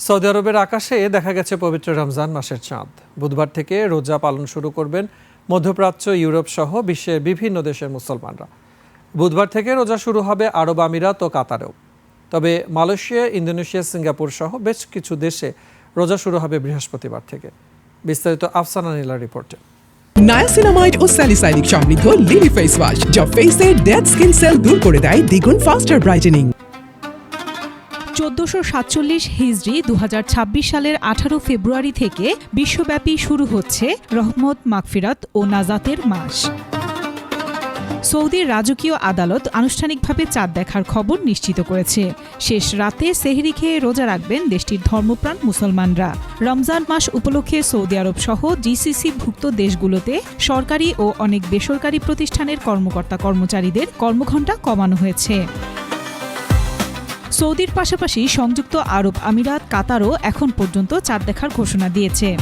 Saudi আরবের আকাশে দেখা গেছে পবিত্র রমজান মাসের চাঁদ। বুধবার থেকে রোজা পালন শুরু করবেন মধ্যপ্রাচ্য, ইউরোপ সহ বিশ্বের বিভিন্ন দেশের মুসলমানরা। বুধবার থেকে রোজা শুরু হবে আরব আমিরাত ও কাতারেও। তবে মালয়েশিয়া, ইন্দোনেশিয়া, সিঙ্গাপুর সহ বেশ কিছু দেশে রোজা শুরু হবে বৃহস্পতিবার থেকে। বিস্তারিত আফসানা নীলার রিপোর্টে। নায়াসিনামাইড ও স্যালিসাইলিক সমৃদ্ধ লিলি ফেস ওয়াশ যা ফেসের ডেড স্কিন সেল দূর করে দেয় দ্বিগুণ ফাস্টার ব্রাইটেনিং। 1447 হিজরি 2026 সালের 18 ফেব্রুয়ারি থেকে বিশ্বব্যাপী শুরু হচ্ছে রহমত, মাগফিরাত ও নাজাতের মাস। সৌদির রাজকীয় আদালত আনুষ্ঠানিকভাবে চাঁদ দেখার খবর নিশ্চিত করেছে। শেষ রাতে সেহরি খেয়ে রোজা রাখবেন দেশটির ধর্মপ্রাণ মুসলমানরা। রমজান মাস উপলক্ষে সৌদি আরব সহ জিসিসি-ভুক্ত দেশগুলোতে সরকারি ও অনেক বেসরকারি প্রতিষ্ঠানের কর্মকর্তা-কর্মচারীদের কর্মঘণ্টা কমানো হয়েছে। সৌদির পাশাপাশি সংযুক্ত আরব আমিরাত, কাতারও এখন পর্যন্ত চাঁদ দেখার ঘোষণা দিয়েছে।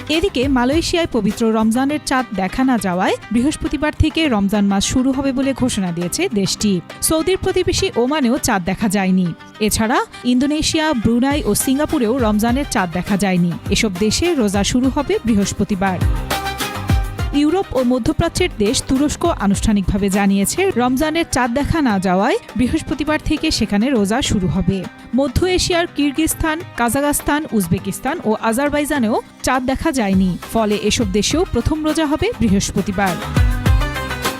এদিকে মালয়েশিয়ায় পবিত্র রমজানের চাঁদ দেখা না যাওয়ায় বৃহস্পতিবার থেকে রমজান মাস শুরু হবে বলে ঘোষণা দিয়েছে দেশটি। সৌদির প্রতিবেশী ওমানেও চাঁদ দেখা যায়নি। এছাড়া ইন্দোনেশিয়া, ব্রুনাই ও সিঙ্গাপুরেও রমজানের চাঁদ দেখা যায়নি। এসব দেশে রোজা শুরু হবে বৃহস্পতিবার। ইউরোপ ও মধ্যপ্রাচ্যের দেশ তুরস্ক আনুষ্ঠানিকভাবে জানিয়েছে রমজানের চাঁদ দেখা না যাওয়ায় বৃহস্পতিবার থেকে সেখানে রোজা শুরু হবে। মধ্য এশিয়ার কিরগিজস্তান, কাজাখস্তান, উজবেকিস্তান ও আজারবাইজানেও চাঁদ দেখা যায়নি। ফলে এসব দেশেও প্রথম রোজা হবে বৃহস্পতিবার।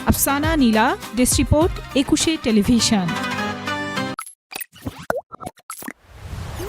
আফসানা নীলা, ডেস্ক রিপোর্ট, 21 টেলিভিশন।